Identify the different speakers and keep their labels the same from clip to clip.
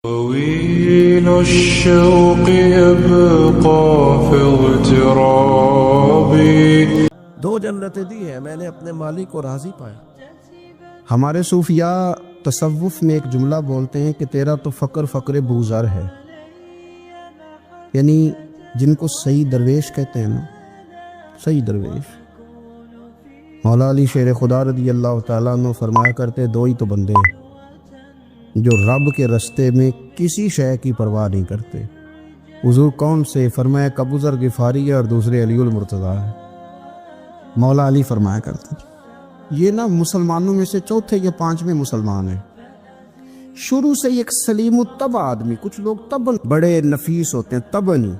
Speaker 1: طويل الشوق يبقى في اغترابي.
Speaker 2: دو جنتیں دی ہیں میں نے اپنے مالک کو راضی پایا. ہمارے صوفیاء تصوف میں ایک جملہ بولتے ہیں کہ تیرا تو فقر فقر بوزر ہے، یعنی جن کو صحیح درویش کہتے ہیں نا، صحیح درویش. مولا علی شیر خدا رضی اللہ تعالیٰ عنہ فرمایا کرتے دو ہی تو بندے ہیں جو رب کے رستے میں کسی شے کی پرواہ نہیں کرتے. حضور کون سے؟ فرمایا ابو ذر غفاری ہے اور دوسرے علی المرتضیٰ ہے. مولا علی فرمایا کرتے یہ نا مسلمانوں میں سے چوتھے یا پانچویں مسلمان ہیں. شروع سے ایک سلیم الطبع آدمی، کچھ لوگ طبعاً بڑے نفیس ہوتے ہیں، طبعاً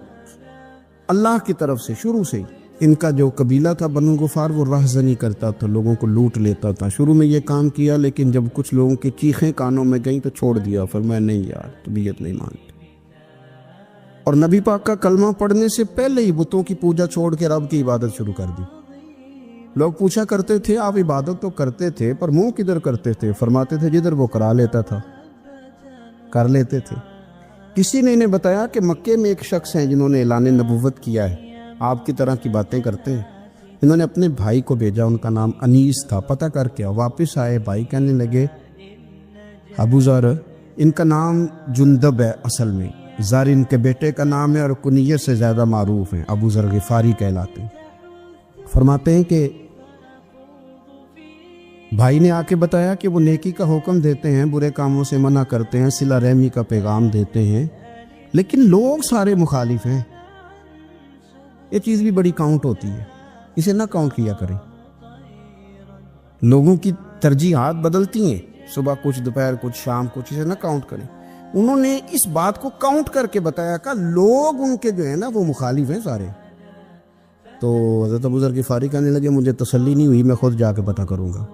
Speaker 2: اللہ کی طرف سے شروع سے ہی. ان کا جو قبیلہ تھا بنو غفار وہ رہزنی کرتا تھا، لوگوں کو لوٹ لیتا تھا. شروع میں یہ کام کیا لیکن جب کچھ لوگوں کی چیخیں کانوں میں گئیں تو چھوڑ دیا. فرمایا نہیں یار طبیعت نہیں مانتی. اور نبی پاک کا کلمہ پڑھنے سے پہلے ہی بتوں کی پوجا چھوڑ کے رب کی عبادت شروع کر دی. لوگ پوچھا کرتے تھے آپ عبادت تو کرتے تھے پر منہ کدھر کرتے تھے؟ فرماتے تھے جدھر وہ کرا لیتا تھا کر لیتے تھے. کسی نے انہیں بتایا کہ مکے میں ایک شخص ہیں جنہوں نے اعلان نبوت کیا ہے، آپ کی طرح کی باتیں کرتے ہیں. انہوں نے اپنے بھائی کو بھیجا، ان کا نام انیس تھا، پتہ کر کے واپس آئے. بھائی کہنے لگے ابو ذر، ان کا نام جندب ہے، اصل میں ذر ان کے بیٹے کا نام ہے اور کنیت سے زیادہ معروف ہیں، ابو ذر غفاری کہلاتے ہیں. فرماتے ہیں کہ بھائی نے آ کے بتایا کہ وہ نیکی کا حکم دیتے ہیں، برے کاموں سے منع کرتے ہیں، صلہ رحمی کا پیغام دیتے ہیں، لیکن لوگ سارے مخالف ہیں. یہ چیز بھی بڑی کاؤنٹ ہوتی ہے، اسے نہ کاؤنٹ کیا کریں. لوگوں کی ترجیحات بدلتی ہیں، صبح کچھ، دوپہر کچھ، شام کچھ، اسے نہ کاؤنٹ کریں. انہوں نے اس بات کو کاؤنٹ کر کے بتایا کہ لوگ ان کے جو ہے نا وہ مخالف ہیں سارے. تو حضرت ابو ذر غفاری کہنے لگے مجھے تسلی نہیں ہوئی، میں خود جا کے پتہ کروں گا.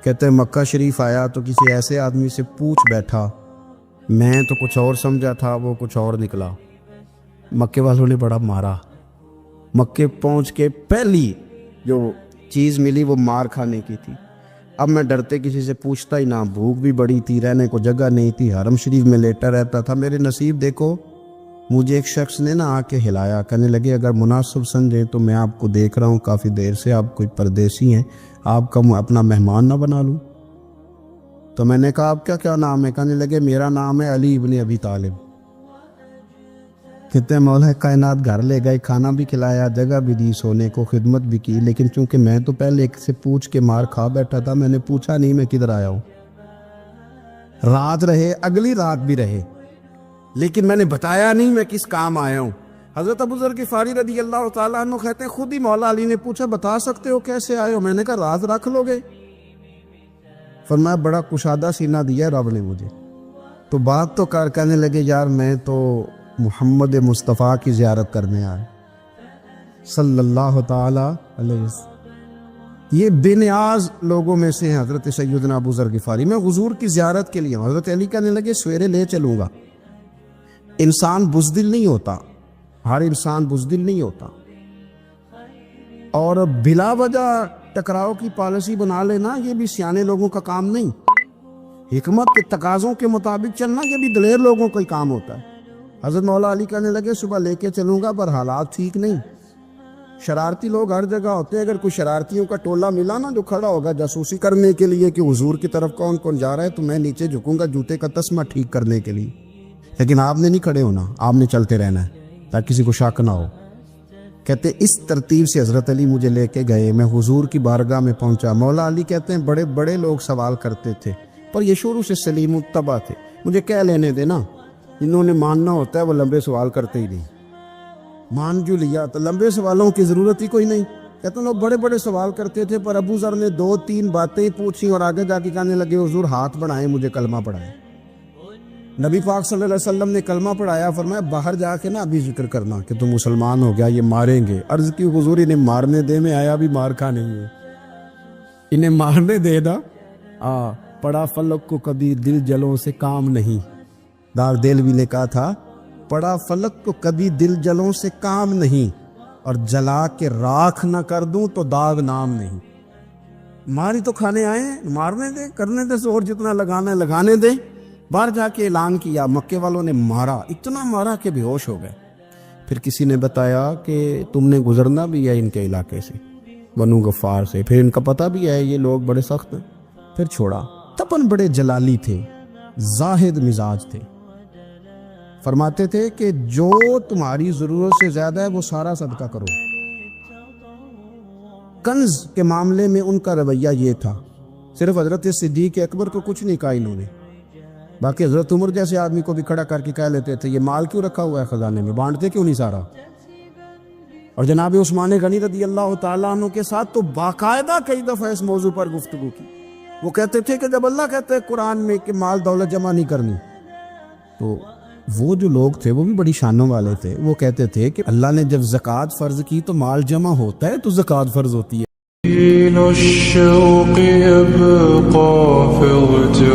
Speaker 2: کہتے ہیں مکہ شریف آیا تو کسی ایسے آدمی سے پوچھ بیٹھا، میں تو کچھ اور سمجھا تھا، وہ کچھ اور نکلا. مکے والوں نے بڑا مارا. مکے پہنچ کے پہلی جو چیز ملی وہ مار کھانے کی تھی. اب میں ڈرتے کسی سے پوچھتا ہی نہ، بھوک بھی بڑی تھی، رہنے کو جگہ نہیں تھی، حرم شریف میں لیٹا رہتا تھا. میرے نصیب دیکھو، مجھے ایک شخص نے نہ آ کے ہلایا. کہنے لگے اگر مناسب سمجھے تو میں آپ کو دیکھ رہا ہوں کافی دیر سے، آپ کوئی پردیسی ہیں، آپ کا اپنا مہمان نہ بنا لوں. تو میں نے کہا آپ کا کیا نام ہے؟ کہنے لگے میرا نام ہے علی ابن ابی طالب. کہتے ہیں مولا کائنات گھر لے گئے، کھانا بھی کھلایا، جگہ بھی دی، سونے کو خدمت بھی کی، لیکن چونکہ میں تو پہلے ایک سے پوچھ کے مار کھا بیٹھا تھا، میں نے پوچھا نہیں میں کدھر آیا ہوں. رات رہے، اگلی رات بھی رہے، لیکن میں نے بتایا نہیں میں کس کام آیا ہوں. حضرت ابو ذر غفاری رضی اللہ تعالیٰ عنہ کہتے ہیں خود ہی مولا علی نے پوچھا بتا سکتے ہو کیسے آئے ہو؟ میں نے کہا راز رکھ لو گے؟ فرمایا بڑا کشادہ سینہ دیا رب نے مجھے. تو بات تو کہنے لگے یار میں تو محمد مصطفیٰ کی زیارت کرنے آئے صلی اللہ تعالی علیہ وسلم. یہ بے نیاز لوگوں میں سے ہیں حضرت سیدنا ابو ذر غفاری. میں حضور کی زیارت کے لیے ہوں. حضرت علی کہنے لگے سویرے لے چلوں گا. انسان بزدل نہیں ہوتا، ہر انسان بزدل نہیں ہوتا، اور بلا وجہ ٹکراؤ کی پالیسی بنا لینا یہ بھی سیانے لوگوں کا کام نہیں. حکمت کے تقاضوں کے مطابق چلنا یہ بھی دلیر لوگوں کا ہی کام ہوتا ہے. حضرت مولا علی کہنے لگے صبح لے کے چلوں گا پر حالات ٹھیک نہیں. شرارتی لوگ ہر جگہ ہوتے ہیں، اگر کوئی شرارتیوں کا ٹولہ ملا نا جو کھڑا ہوگا جاسوسی کرنے کے لیے کہ حضور کی طرف کون کون جا رہا ہے، تو میں نیچے جھکوں گا جوتے کا تسمہ ٹھیک کرنے کے لیے. لیکن آپ نے نہیں کھڑے ہونا، آپ نے چلتے رہنا ہے تاکہ کسی کو شک نہ ہو. کہتے اس ترتیب سے حضرت علی مجھے لے کے گئے. میں حضور کی بارگاہ میں پہنچا. مولا علی کہتے ہیں بڑے بڑے لوگ سوال کرتے تھے پر یہ شروع سے سلیم الطبع تھے. مجھے کہہ لینے دینا، جنہوں نے ماننا ہوتا ہے وہ لمبے سوال کرتے ہی نہیں. مان جو لیا تو لمبے سوالوں کی ضرورت ہی کوئی نہیں. کہتے ہیں لوگ بڑے بڑے سوال کرتے تھے پر ابو ذر نے 2-3 باتیں پوچھی اور آگے جا کے کہنے لگے حضور ہاتھ بڑھائیں مجھے کلمہ پڑھائیں. نبی پاک صلی اللہ علیہ وسلم نے کلمہ پڑھایا. فرمایا باہر جا کے نا ابھی ذکر کرنا کہ تم مسلمان ہو گیا، یہ ماریں گے. عرض کی حضور انہیں مارنے دے، میں آیا بھی مار کھانے ہے، انہیں مارنے دے دا. پڑا فلک کو کبھی دل جلوں سے کام نہیں. دار دلوی نے کہا تھا پڑا فلک کو کبھی دل جلوں سے کام نہیں، اور جلا کے راکھ نہ کر دوں تو داغ نام نہیں. ماری تو کھانے آئے ہیں، مارنے دے، کرنے دے زور جتنا لگانا ہے لگانے دے. باہر جا کے اعلان کیا، مکے والوں نے مارا، اتنا مارا کہ بے ہوش ہو گئے۔ پھر کسی نے بتایا کہ تم نے گزرنا بھی ہے ان کے علاقے سے، بنو غفار سے، پھر ان کا پتہ بھی ہے یہ لوگ بڑے سخت ہیں، پھر چھوڑا۔ تپن بڑے جلالی تھے، زاہد مزاج تھے، فرماتے تھے کہ جو تمہاری ضرورت سے زیادہ ہے وہ سارا صدقہ کرو۔ کنز کے معاملے میں ان کا رویہ یہ تھا، صرف حضرت صدیق اکبر کو کچھ نہیں کہا انہوں نے، باقی حضرت عمر جیسے آدمی کو بھی کھڑا کر کے کہہ لیتے تھے یہ مال کیوں رکھا ہوا ہے خزانے میں، بانٹتے کیوں نہیں سارا؟ اور جناب عثمان غنی رضی اللہ تعالیٰ عنہ کے ساتھ تو باقاعدہ کئی دفعہ اس موضوع پر گفتگو کی۔ وہ کہتے تھے کہ جب اللہ کہتے ہیں قرآن میں کہ مال دولت جمع نہیں کرنی، تو وہ جو لوگ تھے وہ بھی بڑی شانوں والے تھے، وہ کہتے تھے کہ اللہ نے جب زکوٰۃ فرض کی تو مال جمع ہوتا ہے تو زکوٰۃ فرض ہوتی ہے۔
Speaker 1: دين الشوق يبقى في اغترابي